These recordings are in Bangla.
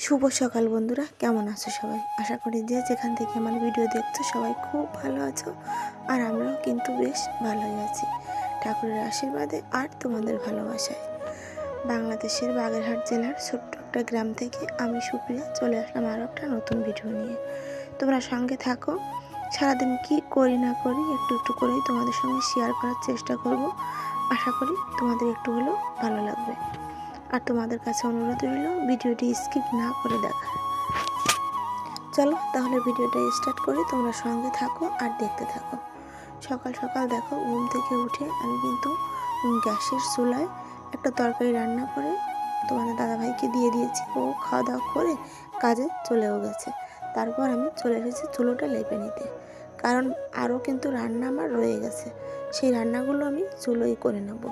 শুভ সকাল বন্ধুরা, কেমন আছো সবাই? আশা করি যে যেখান থেকে আমার ভিডিও দেখছো সবাই খুব ভালো আছো। আর আমরাও কিন্তু বেশ ভালোই আছি, ঠাকুরের আশীর্বাদে আর তোমাদের ভালোবাসায়। বাংলাদেশের বাগেরহাট জেলার ছোট্ট একটা গ্রাম থেকে আমি সুপ্রিয়া চলে আসলাম আরও একটা নতুন ভিডিও নিয়ে। তোমরা সঙ্গে থাকো। সারাদিন কি করি না করি একটু একটু করেই তোমাদের সঙ্গে শেয়ার করার চেষ্টা করব। আশা করি তোমাদের একটু হলেও ভালো লাগবে। আর তোমাদের কাছে অনুরোধ রইল ভিডিওটি স্কিপ না করে দেখার। চলো তাহলে ভিডিওটা স্টার্ট করি, তোমরা সঙ্গে থাকো আর দেখতে থাকো। সকাল সকাল দেখো, ঘুম থেকে উঠে আমি কিন্তু গ্যাসের চুলায় একটা তরকারি রান্না করে তোমাদের দাদাভাইকে দিয়ে দিয়েছি। ও খাওয়া দাওয়া করে কাজে চলেও গেছে। তারপর আমি চলে এসেছি চুলোটা লেপে নিতে, কারণ আরও কিন্তু রান্না আমার রয়ে গেছে। সেই রান্নাগুলো আমি চুলোই করে নেব।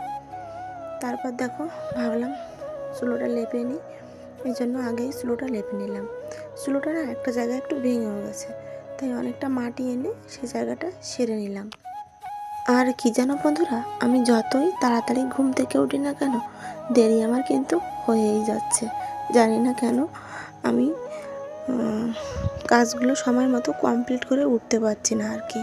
তারপর দেখো, ভাবলাম চুলোটা লেপে নিই, এই জন্য আগেই চুলোটা লেপে নিলাম। চুলোটা না একটা জায়গায় একটু ভেঙেও গেছে, তাই অনেকটা মাটি এনে সেই জায়গাটা সেরে নিলাম। আর কি জানো বন্ধুরা, আমি যতই তাড়াতাড়ি ঘুম থেকে উঠি না কেন, দেরি আমার কিন্তু হয়েই যাচ্ছে। জানি না কেন আমি কাজগুলো সময় মতো কমপ্লিট করে উঠতে পারছি না আর কি।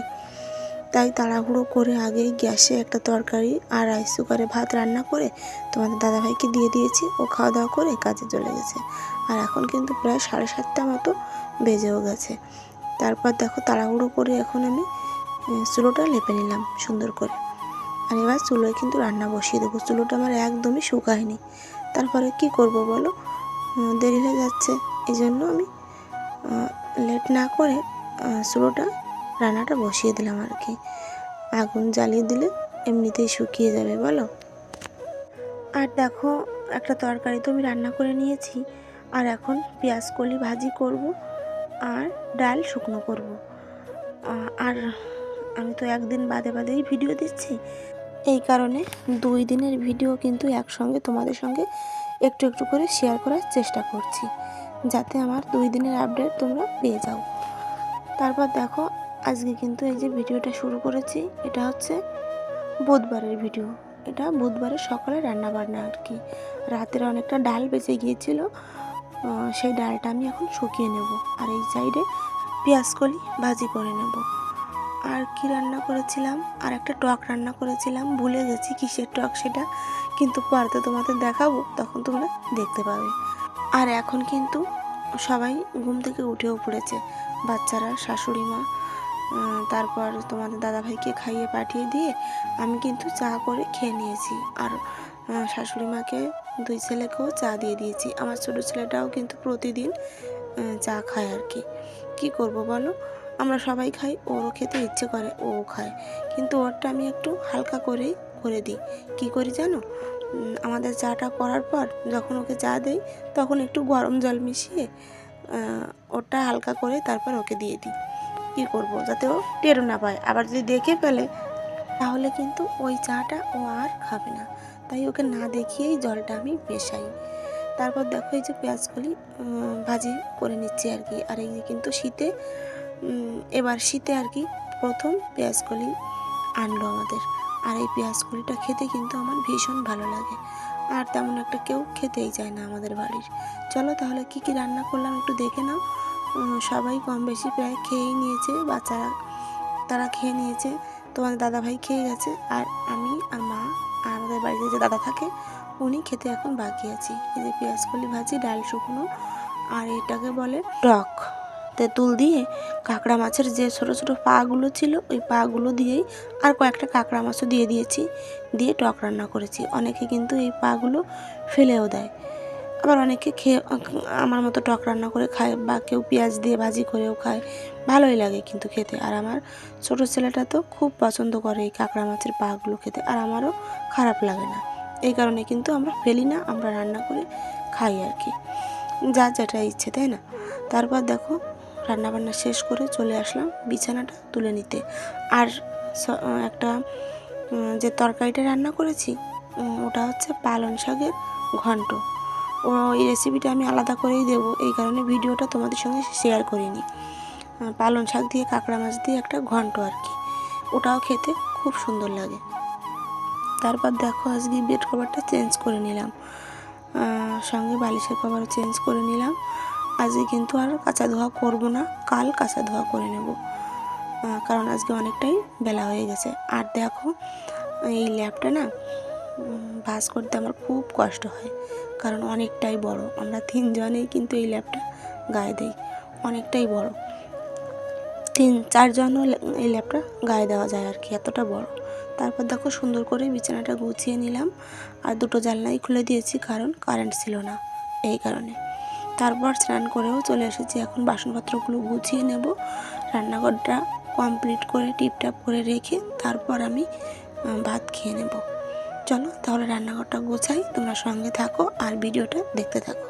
তাই তাড়াহুড়ো করে আগেই গ্যাসে একটা তরকারি আর রাইস কুকারে ভাত রান্না করে তোমাদের দাদাভাইকে দিয়ে দিয়েছি। ও খাওয়া দাওয়া করে কাজে চলে গেছে। আর এখন কিন্তু প্রায় 7:30 মতো বেজেও গেছে। তারপর দেখো, তাড়াহুড়ো করে এখন আমি চুলোটা লেপে নিলাম সুন্দর করে। আর এবার চুলোয় কিন্তু রান্না বসিয়ে দেবো। চুলোটা আমার একদমই শুকায়নি। তারপরে কি করব বলো, দেরি হয়ে যাচ্ছে, এই জন্য আমি লেট না করে চুলোটা রান্নাটা বসিয়ে দিলাম আর কি। আগুন জ্বালিয়ে দিলে এমনিতেই শুকিয়ে যাবে বলো। আর দেখো, একটা তরকারি তো আমি রান্না করে নিয়েছি। আর এখন পেঁয়াজ কলি ভাজি করব আর ডাল শুকনো করব। আর আমি তো একদিন বাদে বাদেই ভিডিও দিচ্ছি, এই কারণে 2 দিনের ভিডিও কিন্তু একসঙ্গে তোমাদের সঙ্গে একটু একটু করে শেয়ার করার চেষ্টা করছি, যাতে আমার 2 দিনের আপডেট তোমরা পেয়ে যাও। তারপর দেখো, আজকে কিন্তু এই যে ভিডিওটা শুরু করেছি, এটা হচ্ছে বুধবারের ভিডিও। এটা বুধবারের সকালে রান্না বান্না আর কি। রাতের অনেকটা ডাল বেঁচে গিয়েছিল, সেই ডালটা আমি এখন শুকিয়ে নেব। আর এই সাইডে পেঁয়াজ কলি ভাজি করে নেব। আর কি রান্না করেছিলাম, আর একটা টক রান্না করেছিলাম, ভুলে গেছি কিসের টক সেটা, কিন্তু পরে তো তোমাদের দেখাবো, তখন তোমরা দেখতে পাবে। আর এখন কিন্তু সবাই ঘুম থেকে উঠেও পড়েছে, বাচ্চারা, শাশুড়ি মা, তারপর তোমাদের দাদাভাইকে খাইয়ে পাঠিয়ে দিয়ে আমি কিন্তু চা করে খেয়ে নিয়েছি। আর শাশুড়ি মাকে, 2 ছেলেকেও চা দিয়ে দিয়েছি। আমার ছোটো ছেলেটাও কিন্তু প্রতিদিন চা খায় আর কি। কী করব বলো, আমরা সবাই খাই, ওরও খেতে ইচ্ছে করে, ও খায়, কিন্তু ওরটা আমি একটু হালকা করেই করে দিই। কী করি জানো, আমাদের চাটা করার পর যখন ওকে চা দেই, তখন একটু গরম জল মিশিয়ে ওটা হালকা করে তারপর ওকে দিয়ে দিই। কী করব, যাতে ও টেরও না পায়। আবার যদি দেখে ফেলে তাহলে কিন্তু ওই চাটা ও আর খাবে না, তাই ওকে না দেখিয়েই জলটা আমি মেশাই। তারপর দেখো, এই যে পেঁয়াজকলি ভাজি করে নিচ্ছি আর কি। আর এই যে কিন্তু শীতে, এবার শীতে আর কি প্রথম পেঁয়াজকলি আনলো আমাদের। আর এই পেঁয়াজকলিটা খেতে কিন্তু আমার ভীষণ ভালো লাগে। আর তেমন একটা কেউ খেতেই চায় না আমাদের বাড়ির। চলো তাহলে কি কি রান্না করলাম একটু দেখে নাও। সবাই কম বেশি প্রায় খেয়েই নিয়েছে, বাচ্চারা তারা খেয়ে নিয়েছে, তোমাদের দাদাভাই খেয়ে গেছে, আর আমি আর মা আর আমাদের বাড়িতে যে দাদা থাকে উনি খেতে এখন বাকি আছি। এই যে পেঁয়াজকলি ভাজি, ডাল শুকনো, আর এটাকে বলে টক। তেঁতুল দিয়ে কাঁকড়া মাছের যে ছোটো ছোটো পাগুলো ছিল, ওই পাগুলো দিয়েই আর কয়েকটা কাঁকড়া মাছও দিয়ে দিয়েছি, দিয়ে টক রান্না করেছি। অনেকে কিন্তু এই পাগুলো ফেলেও দেয়, আবার অনেকে খেয়ে আমার মতো টক রান্না করে খায়, বা কেউ পেঁয়াজ দিয়ে ভাজি করেও খায়, ভালোই লাগে কিন্তু খেতে। আর আমার ছোটো ছেলেটা তো খুব পছন্দ করে এই কাঁকড়া মাছের পাগুলো খেতে, আর আমারও খারাপ লাগে না। এই কারণে কিন্তু আমরা ফেলি না, আমরা রান্না করে খাই আর কি, যার যেটা ইচ্ছে, তাই না। তারপর দেখো, রান্নাবান্না শেষ করে চলে আসলাম বিছানাটা তুলে নিতে। আর একটা যে তরকারিটা রান্না করেছি, ওটা হচ্ছে পালং শাকের ঘন্ট। ওই রেসিপিটা আমি আলাদা করেই দেবো, এই কারণে ভিডিওটা তোমাদের সঙ্গে শেয়ার করিনি। পালং শাক দিয়ে কাঁকড়া মাছ দিয়ে একটা ঘন্ট আর কি, ওটাও খেতে খুব সুন্দর লাগে। তারপর দেখো, আজকে বেড কভারটা চেঞ্জ করে নিলাম, সঙ্গে বালিশের কভারও চেঞ্জ করে নিলাম। আজকে কিন্তু আর কাঁচা ধোয়া করব না, কাল কাঁচা ধোয়া করে নেব, কারণ আজকে অনেকটাই বেলা হয়ে গেছে। আর দেখো এই ল্যাপটা না ভাঁজ করতে আমার খুব কষ্ট হয়, কারণ অনেকটাই বড়। আমরা 3 জনেই কিন্তু এই ল্যাপটা গায়ে দিই, অনেকটাই বড়। 3-4 জনও এই ল্যাপটা গায়ে দেওয়া যায় আর কি, এতটা বড়। তারপর দেখো সুন্দর করে বিছানাটা গুছিয়ে নিলাম, আর দুটো জানলাই খুলে দিয়েছি, কারণ কারেন্ট ছিল না এই কারণে। তারপর স্নান করেও চলে এসেছি, এখন বাসনপত্রগুলো গুছিয়ে নেব, রান্নাঘরটা কমপ্লিট করে টিপটাপ করে রেখে তারপর আমি ভাত খেয়ে নেব। চলো তাহলে রান্নাঘরটা গোছাই, তোমরা সঙ্গে থাকো আর ভিডিওটা দেখতে থাকো।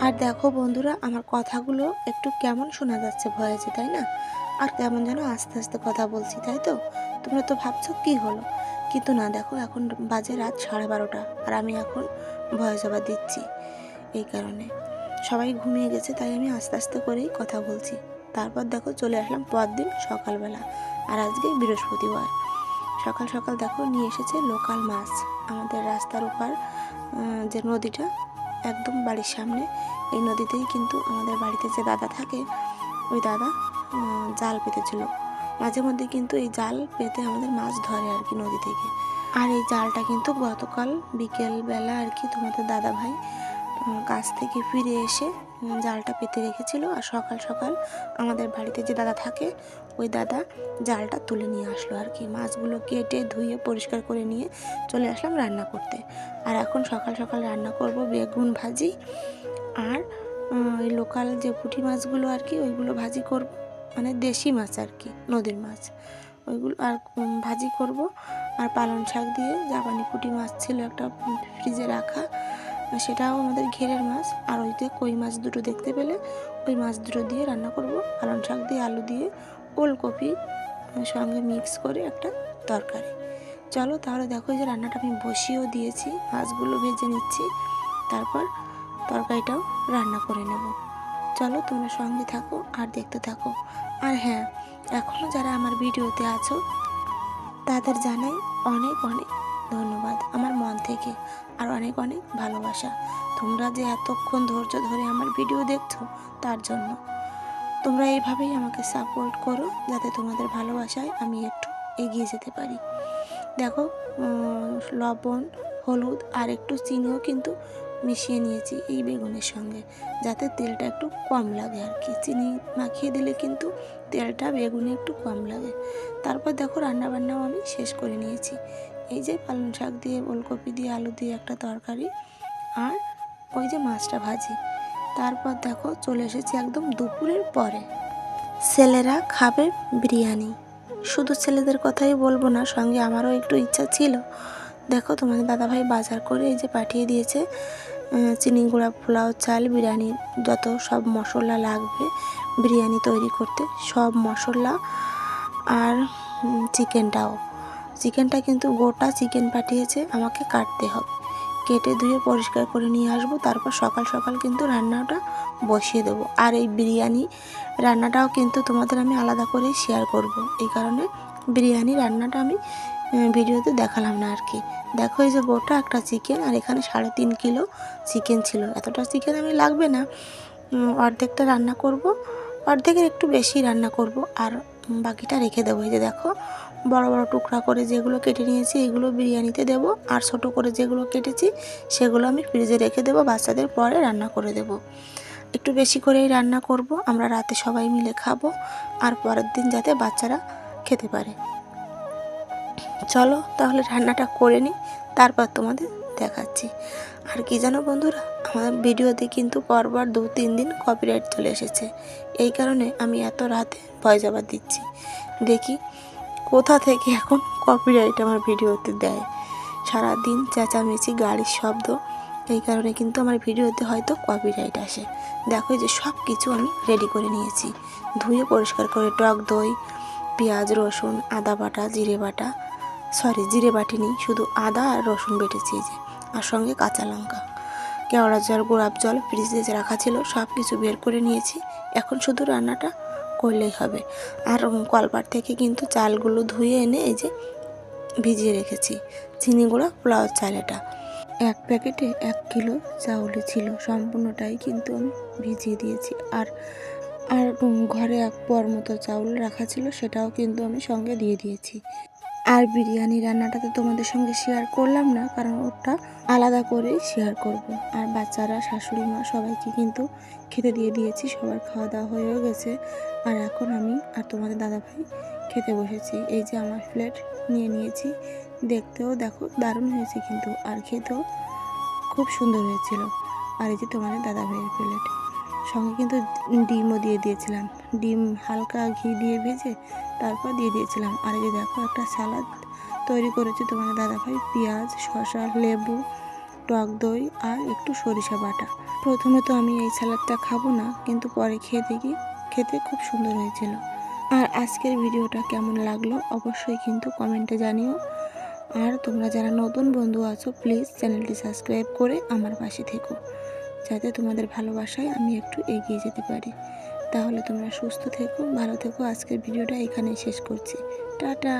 আর দেখো বন্ধুরা, আমার কথাগুলো একটু কেমন শোনা যাচ্ছে ভয়েসে, তাই না? আর কেমন যেন আস্তে আস্তে কথা বলছি, তাই তো? তোমরা তো ভাবছো কী হলো, কিন্তু না, দেখো এখন বাজে রাত 12:30 আর আমি এখন ভয়েস ওভার দিচ্ছি। এই কারণে সবাই ঘুমিয়ে গেছে, তাই আমি আস্তে আস্তে করেই কথা বলছি। তারপর দেখো চলে আসলাম পরদিন সকালবেলা, আর আজকে বৃহস্পতিবার। সকাল সকাল দেখো নিয়ে এসেছে লোকাল মাছ। আমাদের রাস্তার উপর যে নদীটা একদম বাড়ির সামনে, এই নদীতেই কিন্তু আমাদের বাড়িতে যে দাদা থাকে, ওই দাদা জাল পেতেছিল। মাঝে মধ্যে কিন্তু এই জাল পেতে আমাদের মাছ ধরে আর কি নদী থেকে। আর এই জালটা কিন্তু গতকাল বিকেলবেলা আর কি তোমাদের দাদা ভাই কাছ থেকে ফিরে এসে জালটা পেতে রেখেছিল, আর সকাল সকাল আমাদের বাড়িতে যে দাদা থাকে ওই দাদা জালটা তুলে নিয়ে আসলো আর কি। মাছগুলো কেটে ধুয়ে পরিষ্কার করে নিয়ে চলে আসলাম রান্না করতে। আর এখন সকাল সকাল রান্না করব বেগুন ভাজি, আর ওই লোকাল যে পুঁটি মাছগুলো আর কি ওইগুলো ভাজি করব, মানে দেশি মাছ আর কি, নদীর মাছ ওইগুলো আর ভাজি করব। আর পালং শাক দিয়ে জাপানি পুঁটি মাছ ছিল একটা ফ্রিজে রাখা, সেটাও আমাদের ঘেরের মাছ। আর ওই যে কই মাছ দুটো দেখতে পেলে, ওই মাছ দুটো দিয়ে রান্না করব, পালং শাক দিয়ে আলু দিয়ে ওলকপি সঙ্গে মিক্স করে একটা তরকারি। চলো তাহলে দেখো যে রান্নাটা আমি বসিয়েও দিয়েছি, মাছগুলো ভেজে নিচ্ছি, তারপর তরকারিটাও রান্না করে নেব। চলো তোমরা সঙ্গে থাকো আর দেখতে থাকো। আর হ্যাঁ, এখনও যারা আমার ভিডিওতে আছো তাদের জানাই অনেক অনেক ধন্যবাদ আমার মন থেকে, আর অনেক অনেক ভালোবাসা। তোমরা যে এতক্ষণ ধৈর্য ধরে আমার ভিডিও দেখছো তার জন্য। তোমরা এইভাবেই আমাকে সাপোর্ট করো, যাতে তোমাদের ভালোবাসায় আমি একটু এগিয়ে যেতে পারি। দেখো লবণ, হলুদ আর একটু চিনিও কিন্তু মিশিয়ে নিয়েছি এই বেগুনের সঙ্গে, যাতে তেলটা একটু কম লাগে আর কি। চিনি মাখিয়ে দিলে কিন্তু তেলটা বেগুনে একটু কম লাগে। তারপর দেখো রান্নাবান্নাও আমি শেষ করে নিয়েছি। এই যে পালং শাক দিয়ে ওলকপি দিয়ে আলু দিয়ে একটা তরকারি, আর ওই যে মাছটা ভাজি। তারপর দেখো চলে এসেছি একদম দুপুরের পরে। ছেলেরা খাবে বিরিয়ানি। শুধু ছেলেদের কথাই বলবো না, সঙ্গে আমারও একটু ইচ্ছা ছিল। দেখো তোমাদের দাদাভাই বাজার করে এই যে পাঠিয়ে দিয়েছে চিনি গুঁড়া, পোলাও চাল, বিরিয়ানির যত সব মশলা লাগবে বিরিয়ানি তৈরি করতে, সব মশলা, আর চিকেনটা কিন্তু গোটা চিকেন পাঠিয়েছে, আমাকে কাটতে হবে। কেটে ধুয়ে পরিষ্কার করে নিয়ে আসবো, তারপর সকাল সকাল কিন্তু রান্নাটা বসিয়ে দেবো। আর এই বিরিয়ানি রান্নাটাও কিন্তু তোমাদের আমি আলাদা করে শেয়ার করব, এই কারণে বিরিয়ানি রান্নাটা আমি ভিডিওতে দেখালাম না আর কি। দেখো এই যে গোটা একটা চিকেন, আর এখানে 3.5 কিলো চিকেন ছিল। এতটা চিকেন আমি লাগবে না, অর্ধেকটা রান্না করব, অর্ধেকের একটু বেশি রান্না করব, আর বাকিটা রেখে দেবো। এই যে দেখো বড় বড় টুকরা করে যেগুলো কেটে নিয়েছি এগুলো বিরিয়ানিতে দেবো, আর ছোট করে যেগুলো কেটেছি সেগুলো আমি ফ্রিজে রেখে দেবো, বাচ্চাদের পরে রান্না করে দেব। একটু বেশি করেই রান্না করব, আমরা রাতে সবাই মিলে খাবো, আর পরের দিন যাতে বাচ্চারা খেতে পারে। চলো তাহলে রান্নাটা করে নিই, তারপর তোমাদের দেখাচ্ছি। আর কি জানো বন্ধুরা, আমার ভিডিওতে কিন্তু পরপর 2-3 দিন কপিরাইট চলে এসেছে। এই কারণে আমি এত রাতে ভয়েস ওভার দিচ্ছি। দেখি কোথা থেকে এখন কপিরাইট আমার ভিডিওতে দেয়। সারাদিন চেঁচামেচি, গাড়ির শব্দ, এই কারণে কিন্তু আমার ভিডিওতে হয়তো কপিরাইট আসে। দেখো যে সব কিছু আমি রেডি করে নিয়েছি, ধুয়ে পরিষ্কার করে টক দই, পেঁয়াজ, রসুন, আদা বাটা, জিরে বাটা, জিরে বাটিনি, শুধু আদা আর রসুন বেটেছি এই যে, আর সঙ্গে কাঁচা লঙ্কা, কেওড়া জল, গোলাপ জল ফ্রিজে রাখা ছিল, সব কিছু বের করে নিয়েছি। এখন শুধু রান্নাটা করলেই হবে। আর কলপার থেকে কিন্তু চালগুলো ধুয়ে এনে এই যে ভিজিয়ে রেখেছি। চিনি গুঁড়া, পোলাওর চাল, এটা 1 প্যাকেটে 1 কিলো চাউল ছিল, সম্পূর্ণটাই কিন্তু আমি ভিজিয়ে দিয়েছি। আর আর ঘরে 1 পোয়ার মতো চাউল রাখা ছিল, সেটাও কিন্তু আমি সঙ্গে দিয়ে দিয়েছি। আর বিরিয়ানি রান্নাটা তো তোমাদের সঙ্গে শেয়ার করলাম না, কারণ ওটা আলাদা করেই শেয়ার করব। আর বাচ্চারা, শাশুড়ি মা সবাইকে কিন্তু খেতে দিয়ে দিয়েছি, সবার খাওয়া দাওয়া হয়েও গেছে। আর এখন আমি আর তোমাদের দাদাভাই খেতে বসেছি। এই যে আমার প্লেট নিয়ে নিয়েছি, দেখতেও দেখো দারুণ হয়েছে কিন্তু, আর খেতেও খুব সুন্দর হয়েছিল। আর এই যে তোমাদের দাদাভাইয়ের প্লেট, সঙ্গে কিন্তু ডিমও দিয়ে দিয়েছিলাম। ডিম হালকা ঘি দিয়ে ভেজে তারপর দিয়ে দিয়েছিলাম। আর এই যে দেখো একটা সালাদ তৈরি করেছি তোমাদের দাদাভাই, পেঁয়াজ, শসা, লেবু, টক দই আর একটু সরিষা বাটা। প্রথমে তো আমি এই সালাদটা খাবো না, কিন্তু পরে খেয়ে দেখি খেতে খুব সুন্দর হয়েছিল। আর আজকের ভিডিওটা কেমন লাগলো অবশ্যই কিন্তু কমেন্টে জানিও। আর তোমরা যারা নতুন বন্ধু আছো, প্লিজ চ্যানেলটি সাবস্ক্রাইব করে আমার পাশে থেকো, যাতে তোমাদের ভালোবাসায় আমি একটু এগিয়ে যেতে পারি। তাহলে তোমরা সুস্থ থেকো, ভালো থেকো। আজকের ভিডিওটা এখানেই শেষ করছি। টাটা।